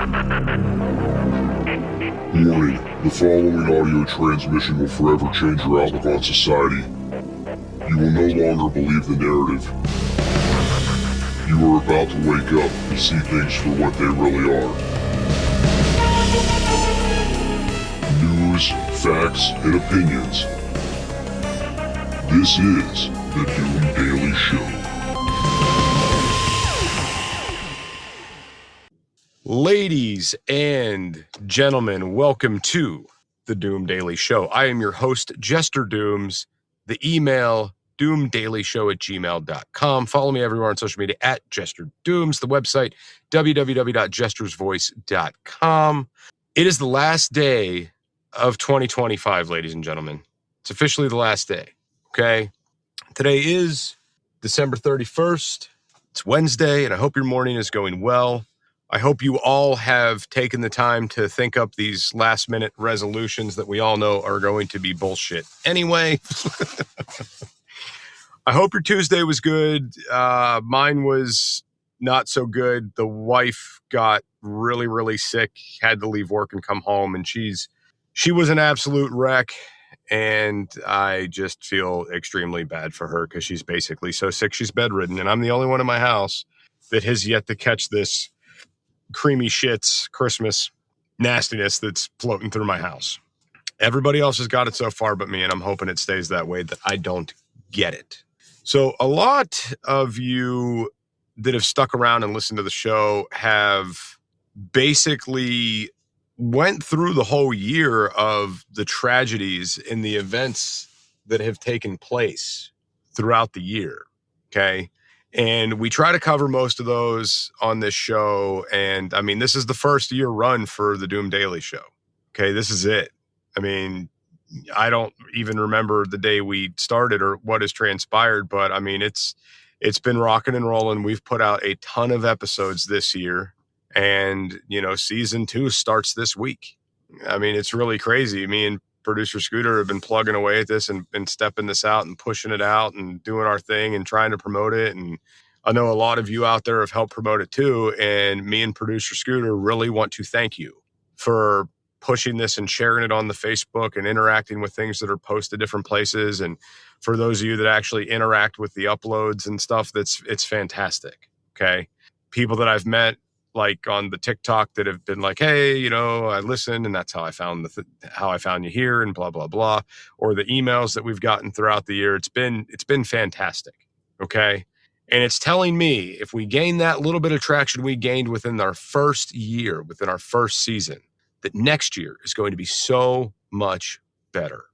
Warning, the following audio transmission will forever change your outlook on society. You will no longer believe the narrative. You are about to wake up and see things for what they really are. News, facts, and opinions. This is the Doom Daily Show. Ladies and gentlemen, welcome to the Doom Daily Show. I am your host, Jester Dooms. The email, doomdailyshow@gmail.com. Follow me everywhere on social media at Jester Dooms. The website, www.jestersvoice.com. It is the last day of 2025, ladies and gentlemen. It's officially the last day, okay? Today is December 31st. It's Wednesday, and I hope your morning is going well. I hope you all have taken the time to think up these last-minute resolutions that we all know are going to be bullshit anyway. I hope your Tuesday was good. Mine was not so good. The wife got really, really sick, had to leave work and come home, and she was an absolute wreck, and I just feel extremely bad for her because she's basically so sick she's bedridden, and I'm the only one in my house that has yet to catch this creamy shits Christmas nastiness that's floating through my house. Everybody else has got it so far but me, and I'm hoping it stays that way, that I don't get it. So a lot of you that have stuck around and listened to the show have basically went through the whole year of the tragedies and the events that have taken place throughout the year, okay? And we try to cover most of those on this show. And I mean, this is the first year run for the Doom Daily Show. Okay, this is it. I mean, I don't even remember the day we started or what has transpired, but I mean, it's been rocking and rolling. We've put out a ton of episodes this year, and season 2 starts this week. I mean, it's really crazy. Me and producer Scooter have been plugging away at this and stepping this out and pushing it out and doing our thing and trying to promote it. And I know a lot of you out there have helped promote it too. And me and producer Scooter really want to thank you for pushing this and sharing it on the Facebook and interacting with things that are posted different places. And for those of you that actually interact with the uploads and stuff, it's fantastic. Okay. People that I've met, like on the TikTok, that have been like, hey, I listened and that's how I found how I found you here and blah, blah, blah. Or the emails that we've gotten throughout the year. It's been fantastic. Okay. And it's telling me if we gain that little bit of traction we gained within our first year, within our first season, that next year is going to be so much better.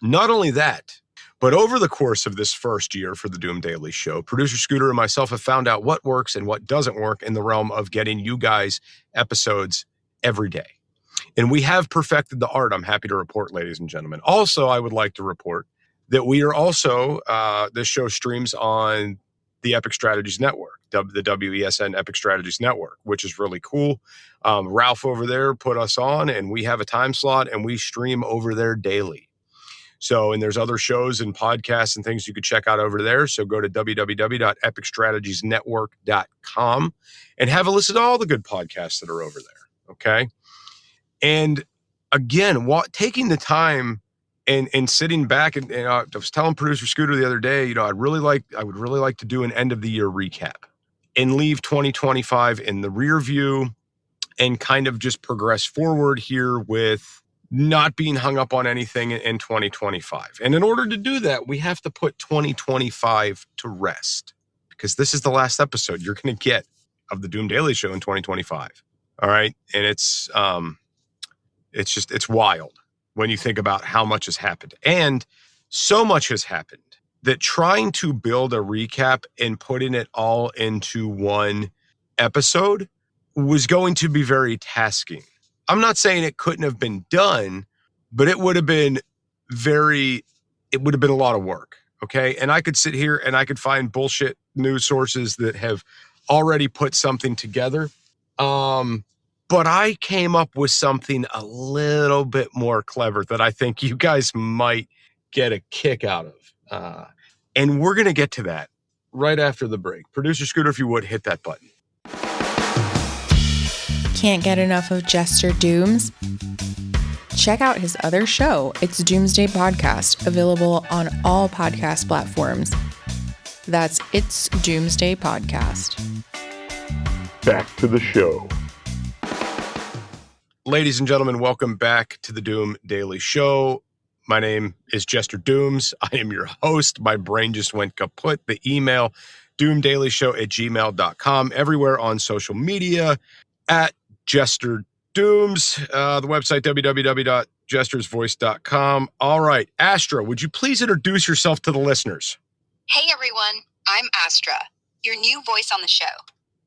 Not only that, but over the course of this first year for the Doom Daily Show, producer Scooter and myself have found out what works and what doesn't work in the realm of getting you guys episodes every day. And we have perfected the art, I'm happy to report, ladies and gentlemen. Also, I would like to report that we are also, this show streams on the Epic Strategies Network, the WESN Epic Strategies Network, which is really cool. Ralph over there put us on, and we have a time slot, and we stream over there daily. So, and there's other shows and podcasts and things you could check out over there. So go to www.epicstrategiesnetwork.com and have a listen to all the good podcasts that are over there. Okay. And again, taking the time and sitting back and I was telling producer Scooter the other day, I would really like to do an end of the year recap and leave 2025 in the rear view and kind of just progress forward here with not being hung up on anything in 2025. And in order to do that, we have to put 2025 to rest, because this is the last episode you're going to get of the Doom Daily Show in 2025. All right. And it's wild when you think about how much has happened. And so much has happened that trying to build a recap and putting it all into one episode was going to be very tasking. I'm not saying it couldn't have been done, but it would have been a lot of work. Okay. And I could sit here and I could find bullshit news sources that have already put something together. But I came up with something a little bit more clever that I think you guys might get a kick out of. And we're going to get to that right after the break. Producer Scooter, if you would, hit that button. Can't get enough of Jester Dooms? Check out his other show, It's Doomsday Podcast, available on all podcast platforms. That's It's Doomsday Podcast. Back to the show. Ladies and gentlemen, welcome back to the Doom Daily Show. My name is Jester Dooms. I am your host. My brain just went kaput. The email, doomdailyshow@gmail.com. Everywhere on social media, at Jester Dooms. The website, www.jestersvoice.com. All right, Astra, would you please introduce yourself to the listeners? Hey everyone, I'm Astra, your new voice on the show.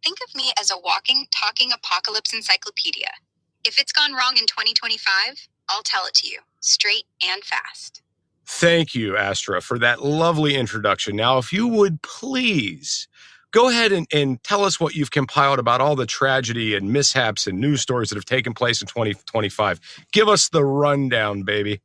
Think of me as a walking, talking apocalypse encyclopedia. If it's gone wrong in 2025, I'll tell it to you, straight and fast. Thank you, Astra, for that lovely introduction. Now, if you would please go ahead and tell us what you've compiled about all the tragedy and mishaps and news stories that have taken place in 2025. Give us the rundown, baby.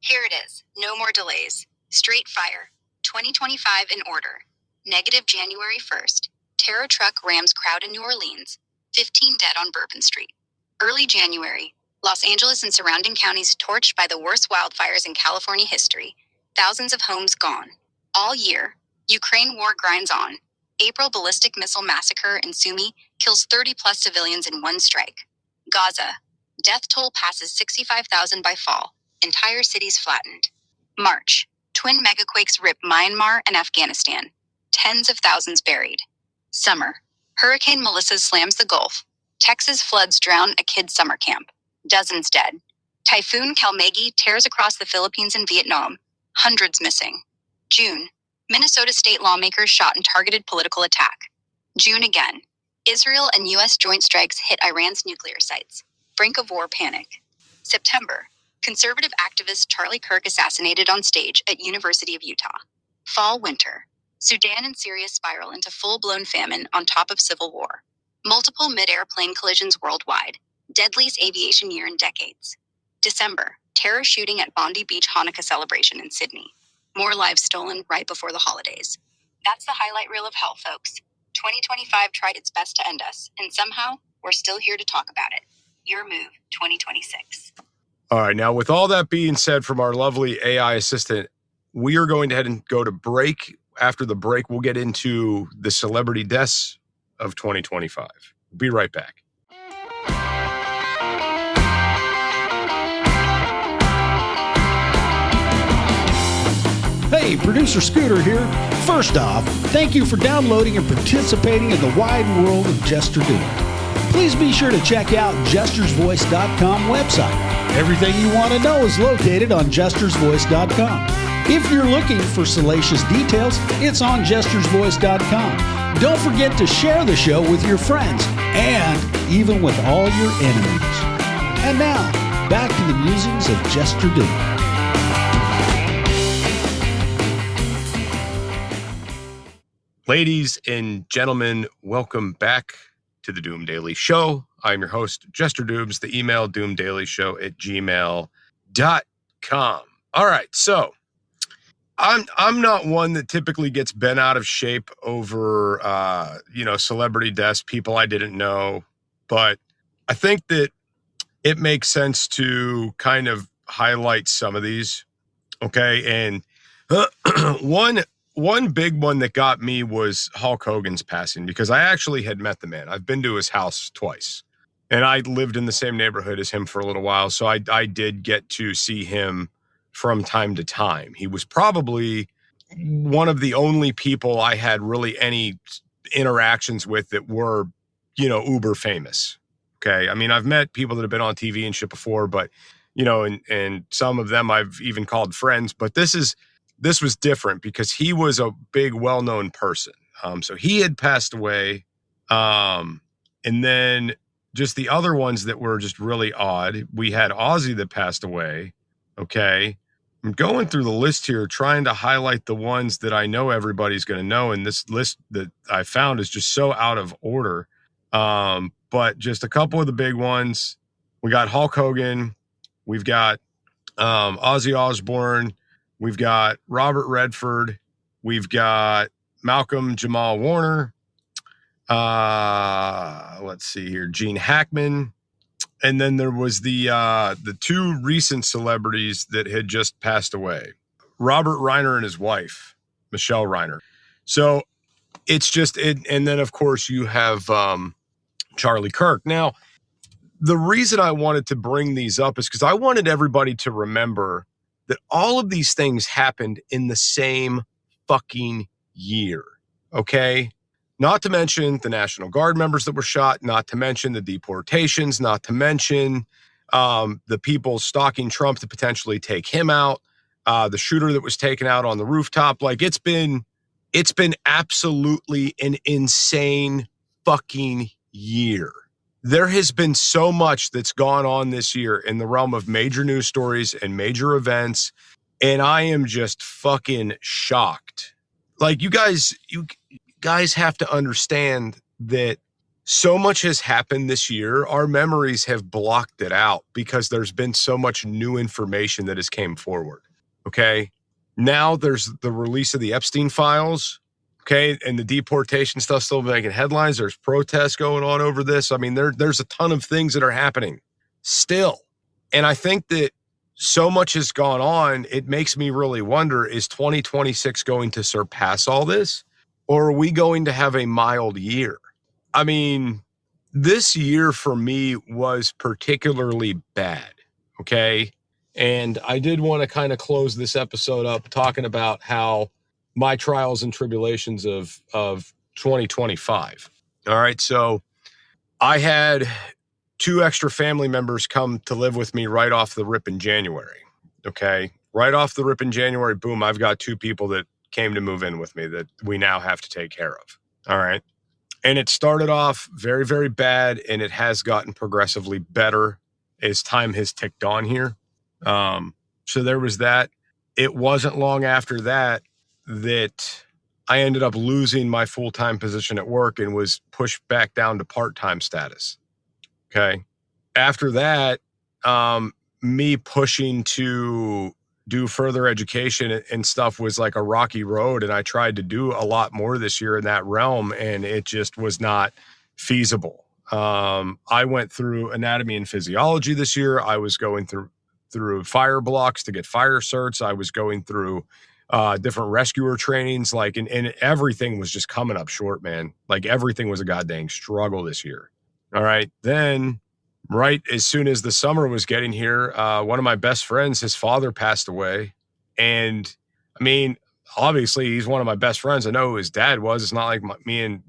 Here it is, no more delays. Straight fire, 2025 in order. Negative January 1st, terror truck rams crowd in New Orleans, 15 dead on Bourbon Street. Early January, Los Angeles and surrounding counties torched by the worst wildfires in California history. Thousands of homes gone. All year, Ukraine war grinds on. April ballistic missile massacre in Sumy kills 30-plus civilians in one strike. Gaza, death toll passes 65,000 by fall. Entire cities flattened. March, twin megaquakes rip Myanmar and Afghanistan. Tens of thousands buried. Summer, Hurricane Melissa slams the Gulf. Texas floods drown a kid's summer camp. Dozens dead. Typhoon Kalmagi tears across the Philippines and Vietnam. Hundreds missing. June, Minnesota state lawmakers shot in targeted political attack. June again, Israel and U.S. joint strikes hit Iran's nuclear sites. Brink of war panic. September, conservative activist Charlie Kirk assassinated on stage at University of Utah. Fall winter, Sudan and Syria spiral into full-blown famine on top of civil war. Multiple mid-air plane collisions worldwide. Deadliest aviation year in decades. December, terror shooting at Bondi Beach Hanukkah celebration in Sydney. More lives stolen right before the holidays. That's the highlight reel of hell, folks. 2025 tried its best to end us, and somehow, we're still here to talk about it. Your move, 2026. All right, now with all that being said from our lovely AI assistant, we are going to head and go to break. After the break, we'll get into the celebrity deaths of 2025. Be right back. Hey, Producer Scooter here. First off, thank you for downloading and participating in the wide world of Jester Doom. Please be sure to check out jestersvoice.com website. Everything you want to know is located on jestersvoice.com. If you're looking for salacious details, it's on jestersvoice.com. Don't forget to share the show with your friends and even with all your enemies. And now, back to the musings of Jester Doom. Ladies and gentlemen, welcome back to the Doom Daily Show. I'm your host, Jester Dooms, the email doomdailyshow@gmail.com. All right, so I'm not one that typically gets bent out of shape over celebrity deaths, people I didn't know, but I think that it makes sense to kind of highlight some of these. Okay, and one big one that got me was Hulk Hogan's passing, because I actually had met the man. I've been to his house twice, and I lived in the same neighborhood as him for a little while, so I did get to see him from time to time. He was probably one of the only people I had really any interactions with that were, uber famous. Okay, I mean, I've met people that have been on TV and shit before, but and some of them I've even called friends, but this was different because he was a big, well-known person. So he had passed away. And then just the other ones that were just really odd. We had Ozzy that passed away. Okay. I'm going through the list here, trying to highlight the ones that I know everybody's going to know. And this list that I found is just so out of order. But just a couple of the big ones. We got Hulk Hogan. We've got Ozzy Osbourne. We've got Robert Redford. We've got Malcolm Jamal Warner. Let's see here. Gene Hackman. And then there was the two recent celebrities that had just passed away. Robert Reiner and his wife, Michelle Reiner. So it's just, and then of course you have Charlie Kirk. Now, the reason I wanted to bring these up is because I wanted everybody to remember that all of these things happened in the same fucking year. Okay? Not to mention the National Guard members that were shot, not to mention the deportations, not to mention the people stalking Trump to potentially take him out, the shooter that was taken out on the rooftop. Like it's been absolutely an insane fucking year. There has been so much that's gone on this year in the realm of major news stories and major events, and I am just fucking shocked. Like you guys have to understand that so much has happened this year. Our memories have blocked it out because there's been so much new information that has came forward. Okay. Now there's the release of the Epstein files. Okay. And the deportation stuff still making headlines. There's protests going on over this. I mean, there's a ton of things that are happening still. And I think that so much has gone on. It makes me really wonder, is 2026 going to surpass all this? Or are we going to have a mild year? I mean, this year for me was particularly bad. Okay. And I did want to kind of close this episode up talking about how my trials and tribulations of 2025. All right. So I had 2 extra family members come to live with me right off the rip in January. Okay. Right off the rip in January, boom, I've got 2 people that came to move in with me that we now have to take care of. All right. And it started off very, very bad, and it has gotten progressively better as time has ticked on here. So there was that. It wasn't long after that I ended up losing my full-time position at work and was pushed back down to part-time status. Okay. After that, me pushing to do further education and stuff was like a rocky road. And I tried to do a lot more this year in that realm, and it just was not feasible. I went through anatomy and physiology this year. I was going through fire blocks to get fire certs. I was going through different rescuer trainings, like, and everything was just coming up short, man. Like everything was a goddamn struggle this year. All right. Then right as soon as the summer was getting here, one of my best friends, his father passed away. And I mean, obviously he's one of my best friends. I know who his dad was. It's not like me and,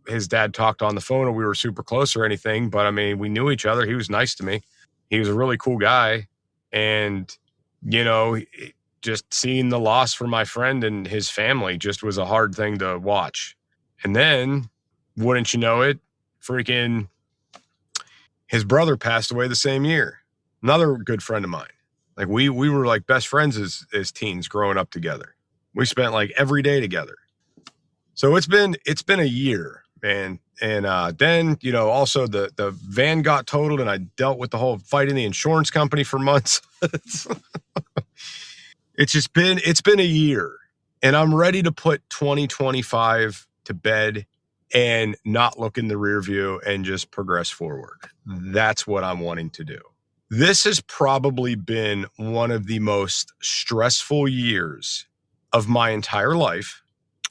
his dad talked on the phone or we were super close or anything, but I mean, we knew each other. He was nice to me. He was a really cool guy. And, just seeing the loss for my friend and his family just was a hard thing to watch. And then, wouldn't you know it, freaking his brother passed away the same year. Another good friend of mine. Like we were like best friends as teens growing up together. We spent like every day together. So it's been a year, man. And then, also the van got totaled and I dealt with the whole fighting the insurance company for months. It's been a year, and I'm ready to put 2025 to bed and not look in the rear view and just progress forward. That's what I'm wanting to do. This has probably been one of the most stressful years of my entire life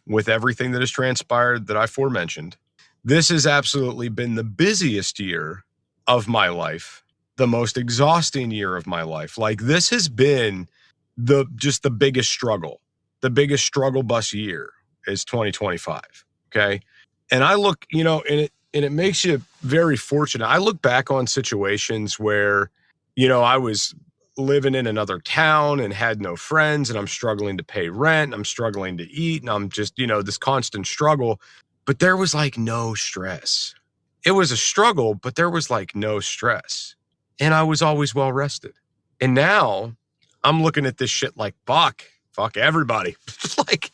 with everything that has transpired that I aforementioned. This has absolutely been the busiest year of my life, the most exhausting year of my life. Like this has been the biggest struggle bus year is 2025. Okay. And I look, and it makes you very fortunate. I look back on situations where, I was living in another town and had no friends and I'm struggling to pay rent and I'm struggling to eat and I'm just, this constant struggle, but there was like no stress. It was a struggle, but there was like no stress and I was always well rested. And now I'm looking at this shit like, fuck everybody. Like,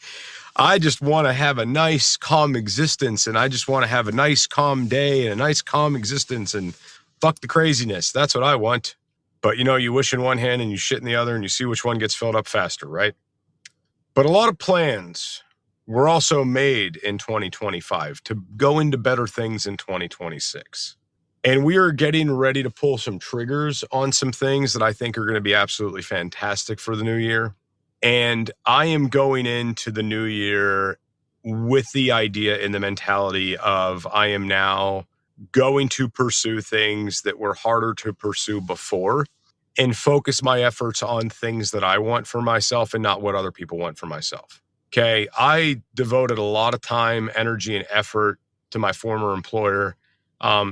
I just want to have a nice, calm existence. And I just want to have a nice, calm day and a nice, calm existence and fuck the craziness. That's what I want. But, you wish in one hand and you shit in the other and you see which one gets filled up faster, right? But a lot of plans we're also made in 2025 to go into better things in 2026. And we are getting ready to pull some triggers on some things that I think are going to be absolutely fantastic for the new year. And I am going into the new year with the idea and the mentality of I am now going to pursue things that were harder to pursue before and focus my efforts on things that I want for myself and not what other people want for myself. Okay. I devoted a lot of time, energy, and effort to my former employer.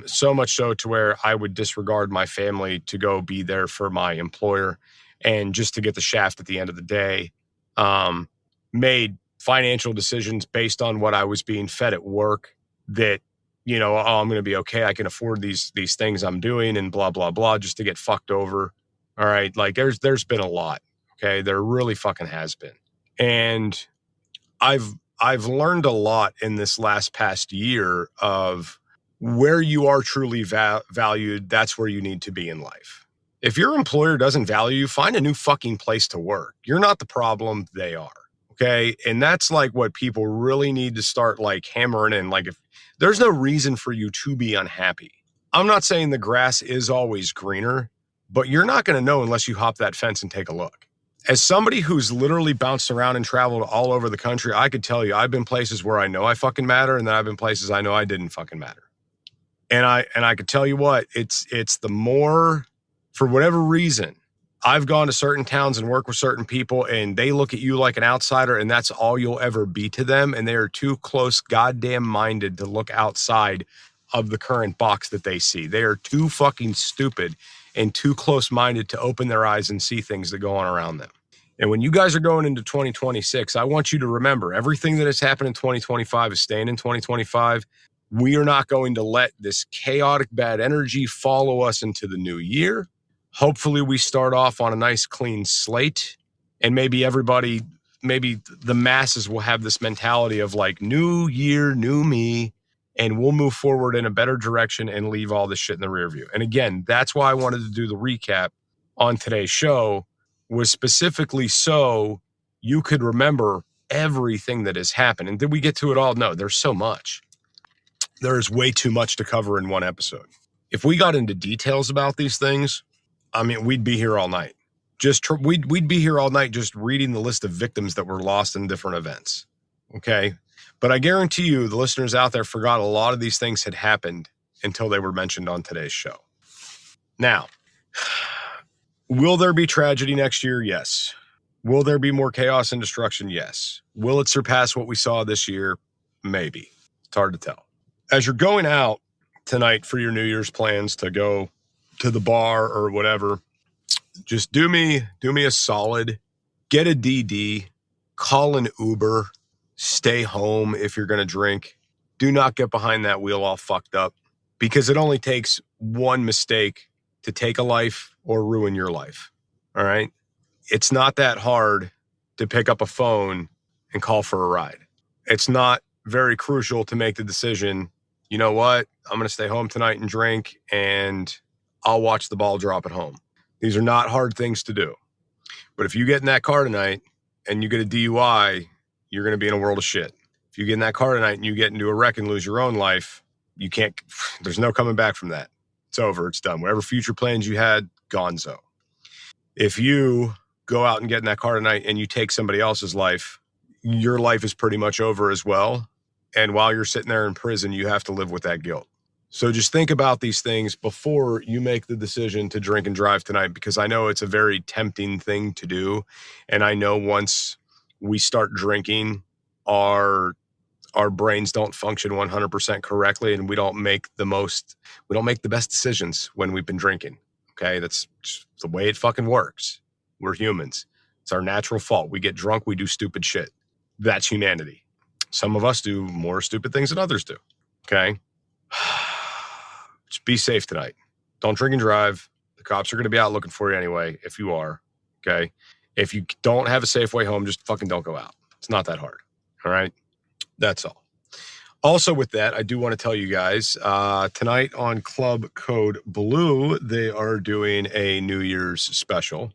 So much so to where I would disregard my family to go be there for my employer and just to get the shaft at the end of the day. Made financial decisions based on what I was being fed at work that, oh, I'm going to be okay. I can afford these things I'm doing and blah, blah, blah, just to get fucked over. All right. Like there's been a lot. Okay. There really fucking has been. And I've learned a lot in this past year of where you are truly valued. That's where you need to be in life. If your employer doesn't value you, find a new fucking place to work. You're not the problem. They are. Okay. And that's like what people really need to start like hammering in. Like if there's no reason for you to be unhappy. I'm not saying the grass is always greener, but you're not going to know unless you hop that fence and take a look. As somebody who's literally bounced around and traveled all over the country, I could tell you I've been places where I know I fucking matter, and then I've been places I know I didn't fucking matter. And I could tell you what, it's the more, for whatever reason, I've gone to certain towns and worked with certain people, and they look at you like an outsider, and that's all you'll ever be to them. And they are too close goddamn minded to look outside of the current box that they see. They are too fucking stupid and too close-minded to open their eyes and see things that go on around them. And when you guys are going into 2026, I want you to remember everything that has happened in 2025 is staying in 2025. We are not going to let this chaotic bad energy follow us into the new year. Hopefully we start off on a nice clean slate, and maybe the masses will have this mentality of like new year, new me, and we'll move forward in a better direction and leave all this shit in the rear view. And again, that's why I wanted to do the recap on today's show, was specifically so you could remember everything that has happened. And did we get to it all? No, there's so much. There's way too much to cover in one episode. If we got into details about these things, I mean, we'd be here all night. We'd be here all night just reading the list of victims that were lost in different events. Okay. But I guarantee you the listeners out there forgot a lot of these things had happened until they were mentioned on today's show. Now, will there be tragedy next year? Yes. Will there be more chaos and destruction? Yes. Will it surpass what we saw this year? Maybe. It's hard to tell. As you're going out tonight for your New Year's plans to go to the bar or whatever, just do me a solid. Get a DD, call an Uber, stay home if you're going to drink. Do not get behind that wheel all fucked up, because it only takes one mistake to take a life or ruin your life. All right. It's not that hard to pick up a phone and call for a ride. It's not very crucial to make the decision, you know what, I'm going to stay home tonight and drink, and I'll watch the ball drop at home. These are not hard things to do. But if you get in that car tonight and you get a DUI, you're going to be in a world of shit. If you get in that car tonight and you get into a wreck and lose your own life, there's no coming back from that. It's over. It's done. Whatever future plans you had, gonzo. If you go out and get in that car tonight and you take somebody else's life, your life is pretty much over as well. And while you're sitting there in prison, you have to live with that guilt. So just think about these things before you make the decision to drink and drive tonight, because I know it's a very tempting thing to do. And I know once we start drinking, our brains don't function 100% correctly, and we don't make the best decisions when we've been drinking. Okay. That's just the way it fucking works. We're humans. It's our natural fault. We get drunk. We do stupid shit. That's humanity. Some of us do more stupid things than others do. Okay. Just be safe tonight. Don't drink and drive. The cops are going to be out looking for you anyway, if you are. Okay. If you don't have a safe way home, just fucking don't go out. It's not that hard. All right. That's all. Also with that, I do want to tell you guys, tonight on Club Code Blue, they are doing a New Year's special.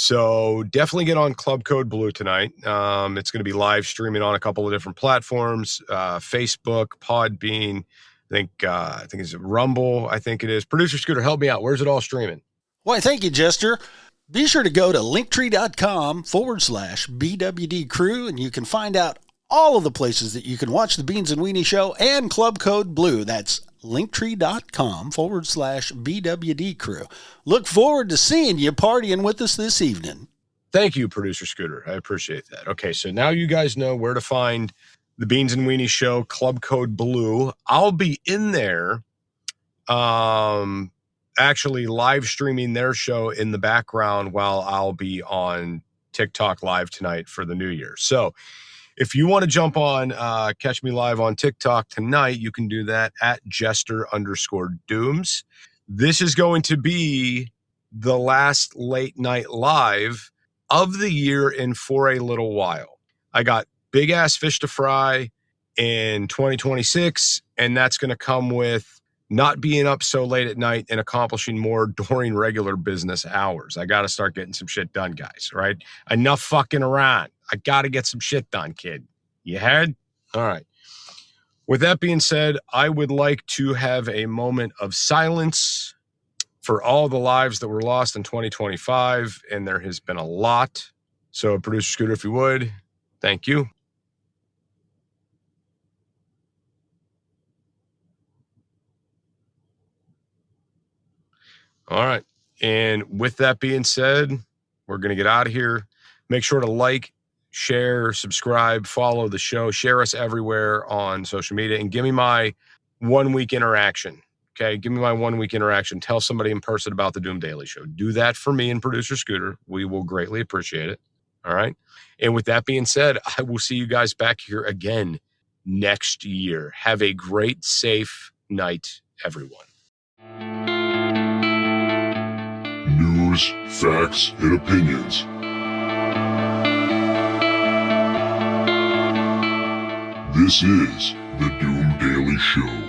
So definitely get on Club Code Blue tonight. It's going to be live streaming on a couple of different platforms, Facebook, Podbean, I think it's Rumble. I think it is. Producer Scooter, help me out. Where's it all streaming? Why, thank you, Jester. Be sure to go to linktree.com/BWD crew, and you can find out all of the places that you can watch the Beans and Weenie Show and Club Code Blue. That's linktree.com/BWD crew. Look forward to seeing you partying with us this evening. Thank you, Producer Scooter. I appreciate that. Okay, so now you guys know where to find the Beans and Weenie Show, Club Code Blue. I'll be in there actually live streaming their show in the background while I'll be on TikTok live tonight for the new year. So if you want to jump on, catch me live on TikTok tonight, you can do that at Jester_Dooms. This is going to be the last late night live of the year and for a little while. I got big ass fish to fry in 2026, and that's going to come with not being up so late at night and accomplishing more during regular business hours. I got to start getting some shit done, guys, right? Enough fucking around. I got to get some shit done, kid. You heard? All right. With that being said, I would like to have a moment of silence for all the lives that were lost in 2025, and there has been a lot. So, Producer Scooter, if you would, thank you. All right. And with that being said, we're going to get out of here. Make sure to like, share, subscribe, follow the show, share us everywhere on social media, and give me my 1 week interaction. Okay. Give me my 1 week interaction. Tell somebody in person about the Doom Daily Show. Do that for me and Producer Scooter. We will greatly appreciate it. All right. And with that being said, I will see you guys back here again next year. Have a great, safe night, everyone. News, facts, and opinions. This is the Doom Daily Show.